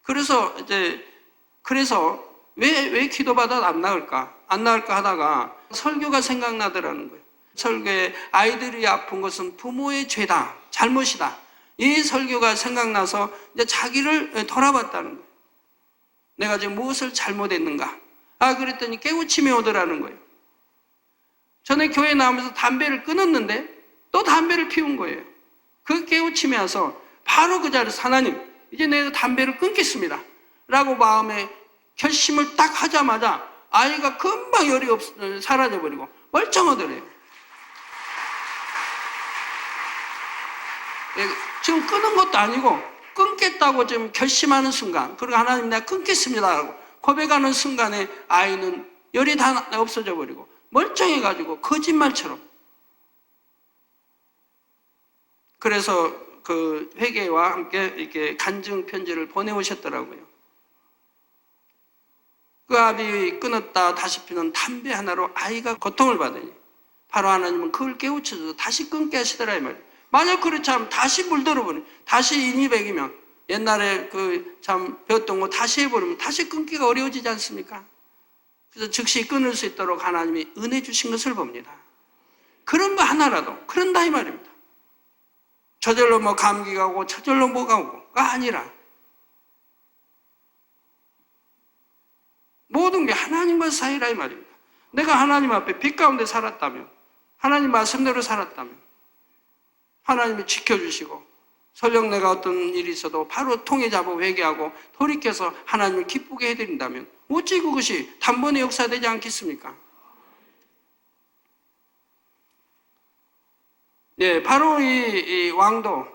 그래서 왜 기도받아도 안 나을까 하다가 설교가 생각나더라는 거예요. 설교에 아이들이 아픈 것은 부모의 죄다, 잘못이다. 이 설교가 생각나서 이제 자기를 돌아봤다는 거예요. 내가 지금 무엇을 잘못했는가? 그랬더니 깨우침이 오더라는 거예요. 전에 교회 나오면서 담배를 끊었는데 또 담배를 피운 거예요. 그 깨우침이 와서 바로 그 자리에서 하나님, 이제 내가 담배를 끊겠습니다. 라고 마음에 결심을 딱 하자마자 아이가 금방 열이 사라져버리고 멀쩡하더래요. 지금 끊은 것도 아니고 끊겠다고 지금 결심하는 순간, 그리고 하나님 내가 끊겠습니다 라고 고백하는 순간에 아이는 열이 다 없어져 버리고 멀쩡해가지고 거짓말처럼. 그래서 그 회개와 함께 이렇게 간증 편지를 보내오셨더라고요. 그 아비 끊었다 다시 피는 담배 하나로 아이가 고통을 받으니 바로 하나님은 그걸 깨우쳐줘서 다시 끊게 하시더라 이 말이에요. 만약 그렇지 않으면 다시 물들어버리면 다시 인이백이면 옛날에 그 참 배웠던 거 다시 해버리면 다시 끊기가 어려워지지 않습니까? 그래서 즉시 끊을 수 있도록 하나님이 은혜 주신 것을 봅니다. 그런 거 하나라도 그런다 이 말입니다. 저절로 뭐 감기가 오고 저절로 뭐가 오고가 아니라 모든 게 하나님과 사이라 이 말입니다. 내가 하나님 앞에 빛 가운데 살았다면, 하나님 말씀대로 살았다면 하나님이 지켜주시고 설령 내가 어떤 일이 있어도 바로 통해 잡고 회개하고 돌이켜서 하나님을 기쁘게 해드린다면 어찌 그것이 단번에 역사되지 않겠습니까? 예, 바로 이 왕도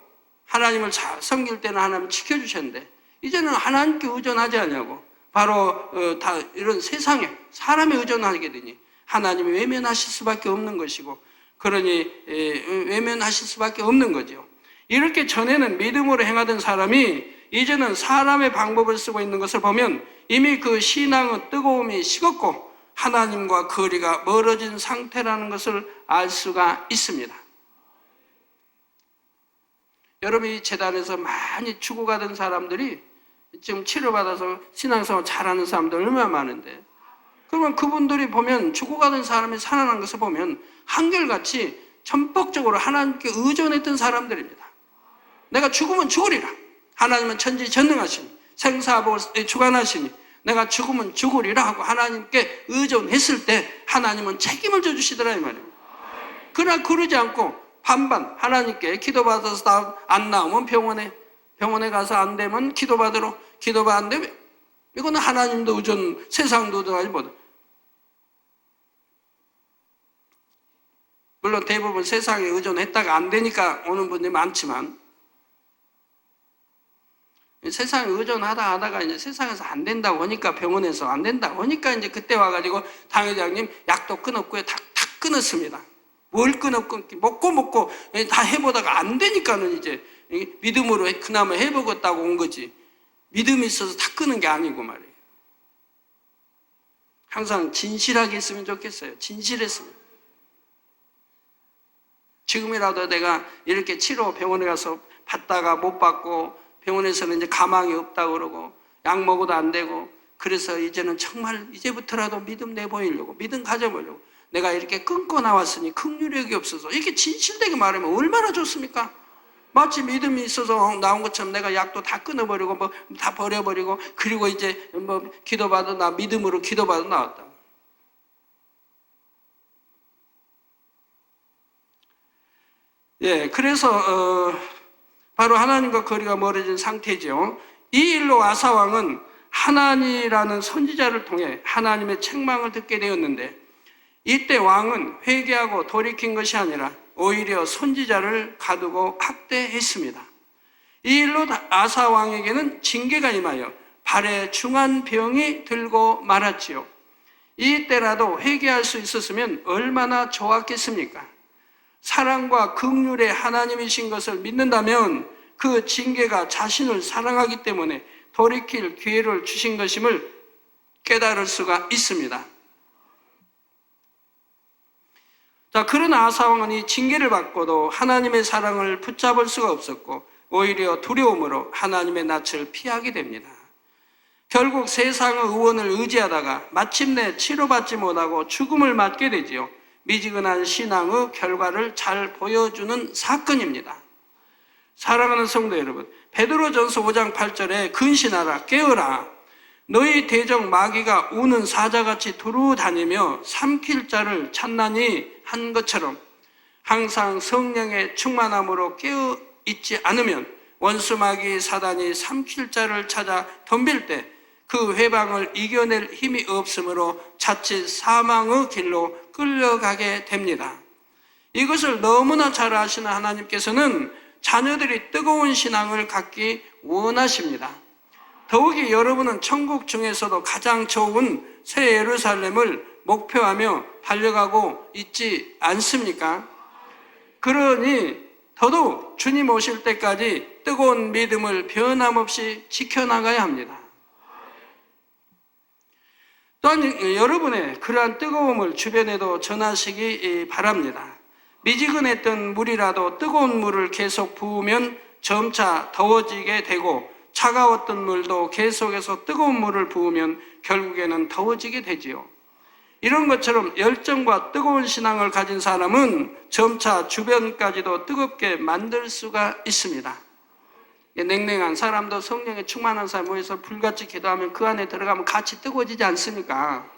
하나님을 잘 섬길 때는 하나님을 지켜주셨는데 이제는 하나님께 의존하지 않냐고 바로 다 이런 세상에 사람에 의존하게 되니 하나님이 외면하실 수밖에 없는 것이고 그러니 외면하실 수밖에 없는 거죠. 이렇게 전에는 믿음으로 행하던 사람이 이제는 사람의 방법을 쓰고 있는 것을 보면 이미 그 신앙의 뜨거움이 식었고 하나님과 거리가 멀어진 상태라는 것을 알 수가 있습니다. 여러분 이 재단에서 많이 죽어가던 사람들이 지금 치료받아서 신앙생활 잘하는 사람들 얼마나 많은데 그러면 그분들이 보면 죽어가던 사람이 살아난 것을 보면 한결같이 전폭적으로 하나님께 의존했던 사람들입니다. 내가 죽으면 죽으리라. 하나님은 천지전능하시니 생사복을 주관하시니 내가 죽으면 죽으리라 하고 하나님께 의존했을 때 하나님은 책임을 져주시더라 이 말이에요. 그러나 그러지 않고 반반 하나님께 기도받아서 안 나오면 병원에 가서 안 되면 기도받으러 기도가 안 되면 이거는 하나님도 의존 세상도 의존하지 못해. 물론 대부분 세상에 의존했다가 안 되니까 오는 분들이 많지만 세상에 의존하다 하다가 이제 세상에서 안 된다고 하니까 병원에서 안 된다고 하니까 이제 그때 와가지고 당회장님 약도 끊었고요. 다 끊었습니다. 뭘 끊었고 먹고 다 해보다가 안 되니까는 이제 믿음으로 그나마 해보겠다고 온 거지 믿음이 있어서 다 끊은 게 아니고 말이에요. 항상 진실하게 했으면 좋겠어요. 진실했으면. 지금이라도 내가 이렇게 치료 병원에 가서 받다가 못 받고 병원에서는 이제 가망이 없다고 그러고 약 먹어도 안 되고 그래서 이제는 정말 이제부터라도 믿음 내보이려고 믿음 가져보려고 내가 이렇게 끊고 나왔으니 긍휼력이 없어서 이렇게 진실되게 말하면 얼마나 좋습니까? 마치 믿음이 있어서 나온 것처럼 내가 약도 다 끊어버리고 뭐 다 버려버리고 그리고 이제 뭐 기도받아 나 믿음으로 기도받아 나왔다. 예, 그래서 바로 하나님과 거리가 멀어진 상태죠. 이 일로 아사 왕은 하나니라는 선지자를 통해 하나님의 책망을 듣게 되었는데 이때 왕은 회개하고 돌이킨 것이 아니라 오히려 선지자를 가두고 학대했습니다. 이 일로 아사 왕에게는 징계가 임하여 발에 중한 병이 들고 말았지요. 이때라도 회개할 수 있었으면 얼마나 좋았겠습니까? 사랑과 긍휼의 하나님이신 것을 믿는다면 그 징계가 자신을 사랑하기 때문에 돌이킬 기회를 주신 것임을 깨달을 수가 있습니다. 자, 그러나 아사 왕은 이 징계를 받고도 하나님의 사랑을 붙잡을 수가 없었고 오히려 두려움으로 하나님의 낯을 피하게 됩니다. 결국 세상의 의원을 의지하다가 마침내 치료받지 못하고 죽음을 맞게 되지요. 미지근한 신앙의 결과를 잘 보여주는 사건입니다. 사랑하는 성도 여러분, 베드로전서 5장 8절에 근신하라 깨어라 너희 대적 마귀가 우는 사자같이 두루 다니며 삼킬 자를 찾나니 한 것처럼 항상 성령의 충만함으로 깨어 있지 않으면 원수 마귀 사단이 삼킬 자를 찾아 덤빌 때 그 회방을 이겨낼 힘이 없으므로 자칫 사망의 길로 끌려가게 됩니다. 이것을 너무나 잘 아시는 하나님께서는 자녀들이 뜨거운 신앙을 갖기 원하십니다. 더욱이 여러분은 천국 중에서도 가장 좋은 새 예루살렘을 목표하며 달려가고 있지 않습니까? 그러니 더더욱 주님 오실 때까지 뜨거운 믿음을 변함없이 지켜나가야 합니다. 또한 여러분의 그러한 뜨거움을 주변에도 전하시기 바랍니다. 미지근했던 물이라도 뜨거운 물을 계속 부으면 점차 더워지게 되고 차가웠던 물도 계속해서 뜨거운 물을 부으면 결국에는 더워지게 되지요. 이런 것처럼 열정과 뜨거운 신앙을 가진 사람은 점차 주변까지도 뜨겁게 만들 수가 있습니다. 냉랭한 사람도 성령에 충만한 사람 모여서 불같이 기도하면 그 안에 들어가면 같이 뜨거워지지 않습니까?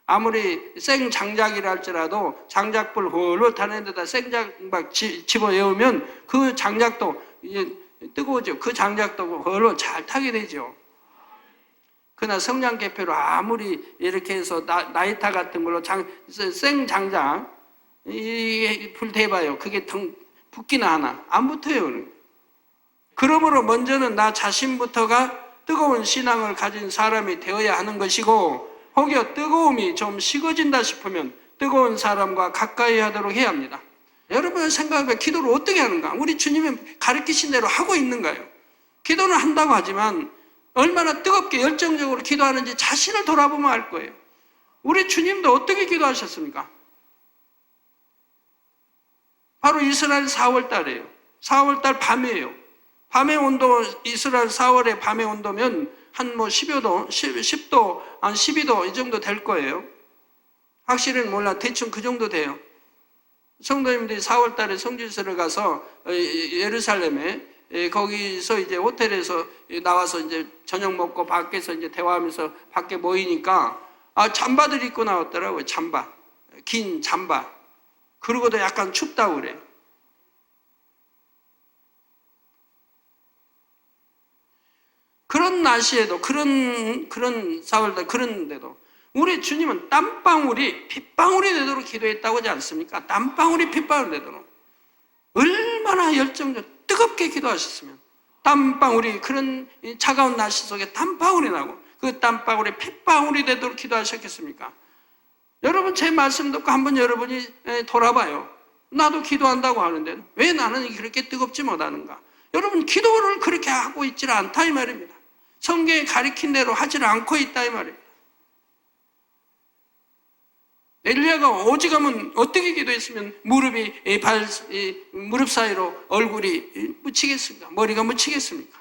아무리 생장작이라 할지라도 장작불 홀로 타는 데다 생장막 집어 예우면 그 장작도 이제 뜨거워져. 그 장작도 홀로 잘 타게 되죠. 그러나 성냥개표로 아무리 이렇게 해서 나이타 같은 걸로 생장작 불 대봐요. 그게 붙기나 하나? 안 붙어요. 그러므로 먼저는 나 자신부터가 뜨거운 신앙을 가진 사람이 되어야 하는 것이고, 혹여 뜨거움이 좀 식어진다 싶으면 뜨거운 사람과 가까이 하도록 해야 합니다. 여러분 생각해보면 기도를 어떻게 하는가? 우리 주님이 가르치신 대로 하고 있는가요? 기도는 한다고 하지만 얼마나 뜨겁게 열정적으로 기도하는지 자신을 돌아보면 알 거예요. 우리 주님도 어떻게 기도하셨습니까? 바로 이스라엘 4월달이에요. 4월달 밤이에요. 밤의 온도, 이스라엘 4월의 밤의 온도면 한 10여 10도, 한 12도 이 정도 될 거예요. 확실히는 몰라. 대충 그 정도 돼요. 성도님들이 4월 달에 성지순례를 가서 예루살렘에 거기서 이제 호텔에서 나와서 이제 저녁 먹고 밖에서 이제 대화하면서 밖에 모이니까 잠바들 입고 나왔더라고요. 잠바. 긴 잠바. 그러고도 약간 춥다고 그래요. 그런 날씨에도, 그런 4월달, 그런데도, 우리 주님은 땀방울이 핏방울이 되도록 기도했다고 하지 않습니까? 땀방울이 핏방울이 되도록. 얼마나 열정적, 뜨겁게 기도하셨으면, 땀방울이, 그런 차가운 날씨 속에 땀방울이 나고, 그 땀방울이 핏방울이 되도록 기도하셨겠습니까? 여러분, 제 말씀 듣고 한번 여러분이 돌아봐요. 나도 기도한다고 하는데, 왜 나는 그렇게 뜨겁지 못하는가? 여러분, 기도를 그렇게 하고 있지는 않다, 이 말입니다. 성경에 가리킨 대로 하지를 않고 있다, 이 말입니다. 엘리야가 오직하면 어떻게 기도했으면 무릎 사이로 얼굴이 묻히겠습니까? 머리가 묻히겠습니까?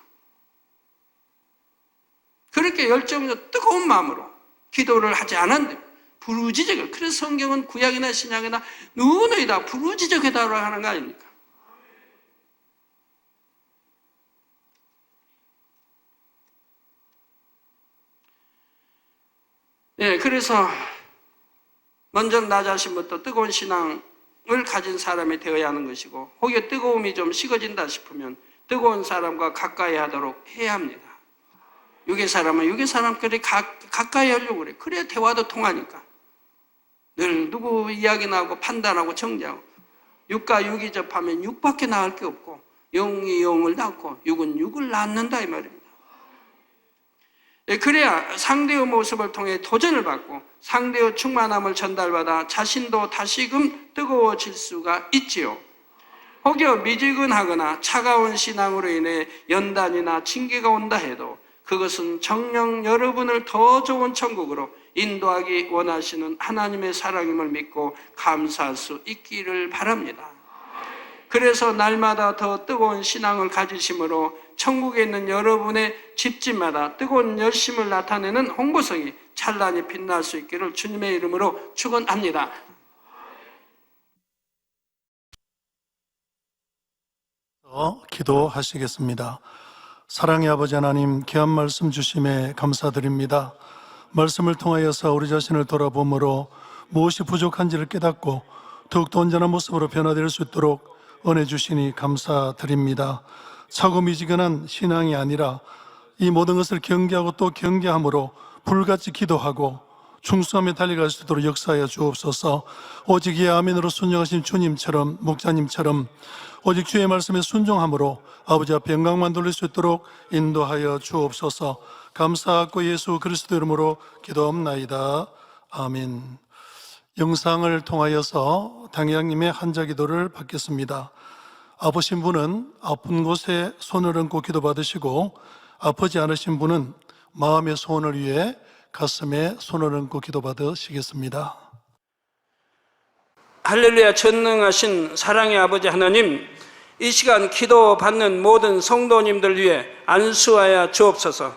그렇게 열정적 뜨거운 마음으로 기도를 하지 않았는데, 부르짖어. 그래서 성경은 구약이나 신약이나 누구너희 다 부르짖어 기도하라고 하는 거 아닙니까? 네, 그래서 먼저 나 자신부터 뜨거운 신앙을 가진 사람이 되어야 하는 것이고, 혹여 뜨거움이 좀 식어진다 싶으면 뜨거운 사람과 가까이 하도록 해야 합니다. 육의 사람은 육의 사람끼리 가까이 하려고 그래. 그래야 대화도 통하니까. 늘 누구 이야기 나오고 판단하고 정죄하고, 육과 육이 접하면 육밖에 나을 게 없고, 영이 영을 낳고 육은 육을 낳는다, 이 말입니다. 그래야 상대의 모습을 통해 도전을 받고 상대의 충만함을 전달받아 자신도 다시금 뜨거워질 수가 있지요. 혹여 미지근하거나 차가운 신앙으로 인해 연단이나 징계가 온다 해도 그것은 정녕 여러분을 더 좋은 천국으로 인도하기 원하시는 하나님의 사랑임을 믿고 감사할 수 있기를 바랍니다. 그래서 날마다 더 뜨거운 신앙을 가지심으로 천국에 있는 여러분의 집집마다 뜨거운 열심을 나타내는 홍보성이 찬란히 빛날 수 있기를 주님의 이름으로 축원합니다. 기도하시겠습니다. 사랑의 아버지 하나님, 귀한 말씀 주심에 감사드립니다. 말씀을 통하여서 우리 자신을 돌아보므로 무엇이 부족한지를 깨닫고 더욱더 온전한 모습으로 변화될 수 있도록 은혜 주시니 감사드립니다. 차고 미지근한 신앙이 아니라 이 모든 것을 경계하고 또 경계함으로 불같이 기도하고 충성하며 달려갈 수 있도록 역사하여 주옵소서. 오직 이 아멘으로 순종하신 주님처럼, 목자님처럼 오직 주의 말씀에 순종함으로 아버지 앞에 영광만 돌릴 수 있도록 인도하여 주옵소서. 감사하고 예수 그리스도 이름으로 기도합나이다. 아멘. 영상을 통하여서 당회장님의 한자기도를 받겠습니다. 아프신 분은 아픈 곳에 손을 얹고 기도받으시고, 아프지 않으신 분은 마음의 소원을 위해 가슴에 손을 얹고 기도받으시겠습니다. 할렐루야. 전능하신 사랑의 아버지 하나님, 이 시간 기도받는 모든 성도님들 위해 안수하여 주옵소서.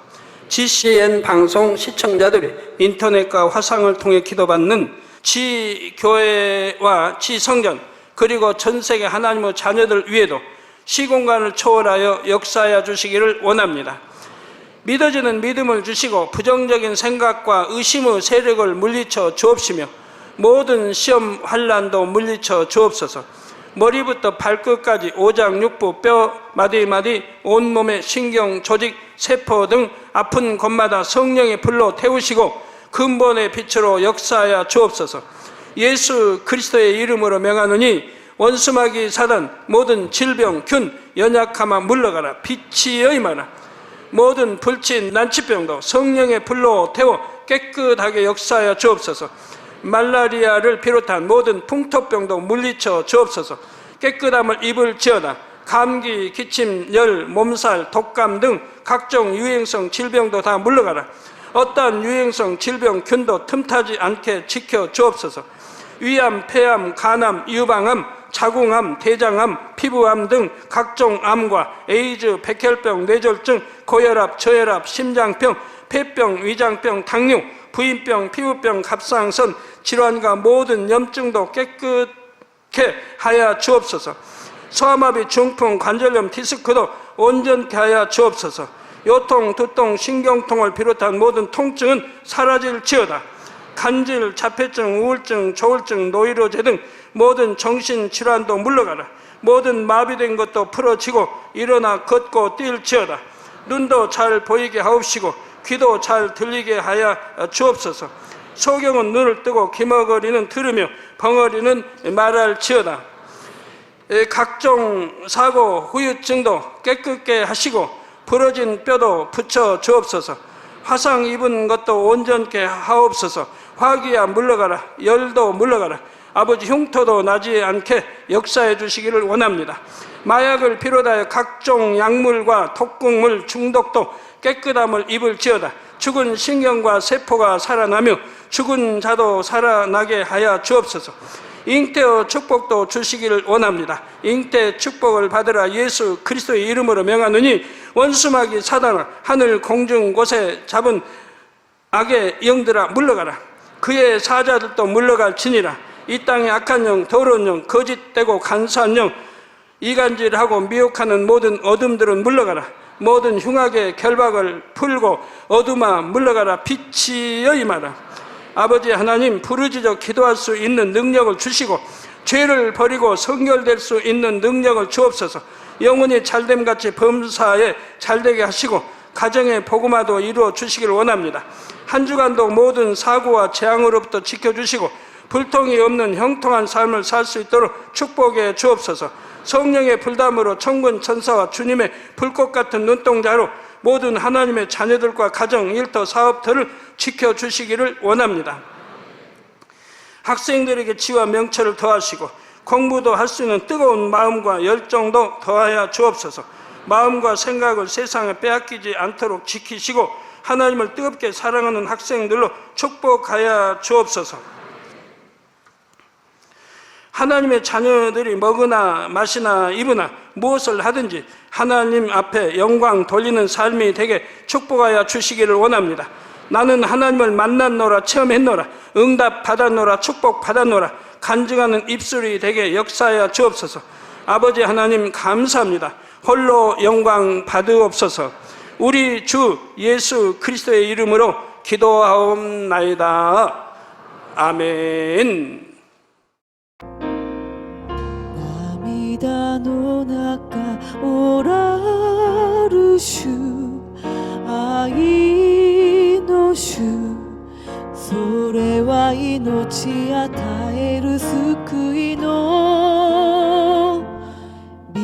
GCN 방송 시청자들이 인터넷과 화상을 통해 기도받는 지교회와 지성전 그리고 전 세계 하나님의 자녀들 위에도 시공간을 초월하여 역사하여 주시기를 원합니다. 믿어지는 믿음을 주시고 부정적인 생각과 의심의 세력을 물리쳐 주옵시며 모든 시험 환난도 물리쳐 주옵소서. 머리부터 발끝까지 오장육부 뼈 마디마디 온몸의 신경 조직 세포 등 아픈 곳마다 성령의 불로 태우시고 근본의 빛으로 역사하여 주옵소서. 예수 그리스도의 이름으로 명하노니 원수마귀 사단 모든 질병 균 연약함아 물러가라. 빛이 임하라. 모든 불친 난치병도 성령의 불로 태워 깨끗하게 역사하여 주옵소서. 말라리아를 비롯한 모든 풍토병도 물리쳐 주옵소서. 깨끗함을 입을지어다. 감기, 기침, 열, 몸살, 독감 등 각종 유행성 질병도 다 물러가라. 어떠한 유행성 질병 균도 틈타지 않게 지켜 주옵소서. 위암, 폐암, 간암, 유방암, 자궁암, 대장암, 피부암 등 각종 암과 에이즈, 백혈병, 뇌졸중, 고혈압, 저혈압, 심장병, 폐병, 위장병, 당뇨, 부인병, 피부병, 갑상선 질환과 모든 염증도 깨끗게 하여 주옵소서. 소아마비, 중풍, 관절염, 디스크도 온전케 하여 주옵소서. 요통, 두통, 신경통을 비롯한 모든 통증은 사라질지어다. 간질, 자폐증, 우울증, 조울증, 노이로제 등 모든 정신질환도 물러가라. 모든 마비된 것도 풀어지고 일어나 걷고 뛸지어다. 눈도 잘 보이게 하옵시고 귀도 잘 들리게 하여 주옵소서. 소경은 눈을 뜨고 기머거리는 들으며 벙어리는 말할지어다. 각종 사고, 후유증도 깨끗게 하시고 부러진 뼈도 붙여 주옵소서. 화상 입은 것도 온전케 하옵소서. 화기야 물러가라. 열도 물러가라. 아버지 흉터도 나지 않게 역사해 주시기를 원합니다. 마약을 비롯하여 각종 약물과 독극물 중독도 깨끗함을 입을지어다. 죽은 신경과 세포가 살아나며 죽은 자도 살아나게 하여 주옵소서. 잉태의 축복도 주시기를 원합니다. 잉태 축복을 받으라. 예수 그리스도의 이름으로 명하노니 원수마귀 사단아 하늘 공중 곳에 잡은 악의 영들아 물러가라. 그의 사자들도 물러갈지니라. 이 땅의 악한 영, 더러운 영, 거짓되고 간사한 영, 이간질하고 미혹하는 모든 어둠들은 물러가라. 모든 흉악의 결박을 풀고 어둠아 물러가라. 빛이 임하라. 아버지 하나님, 부르짖어 기도할 수 있는 능력을 주시고 죄를 버리고 성결될 수 있는 능력을 주옵소서. 영혼이 잘됨같이 범사에 잘되게 하시고 가정의 복음화도 이루어 주시기를 원합니다. 한 주간도 모든 사고와 재앙으로부터 지켜주시고 불통이 없는 형통한 삶을 살 수 있도록 축복해 주옵소서. 성령의 불담으로 천군 천사와 주님의 불꽃 같은 눈동자로 모든 하나님의 자녀들과 가정, 일터, 사업터를 지켜주시기를 원합니다. 학생들에게 지와 명철을 더하시고 공부도 할 수 있는 뜨거운 마음과 열정도 더하여 주옵소서. 마음과 생각을 세상에 빼앗기지 않도록 지키시고 하나님을 뜨겁게 사랑하는 학생들로 축복하여 주옵소서. 하나님의 자녀들이 먹으나 마시나 입으나 무엇을 하든지 하나님 앞에 영광 돌리는 삶이 되게 축복하여 주시기를 원합니다. 나는 하나님을 만났노라, 체험했노라, 응답 받았노라, 축복 받았노라, 간증하는 입술이 되게 역사하여 주옵소서. 아버지 하나님 감사합니다. 홀로 영광 받으옵소서. 우리 주 예수 그리스도의 이름으로 기도하옵나이다. 아멘. 涙の中おらる主愛の主それは命与える救いの道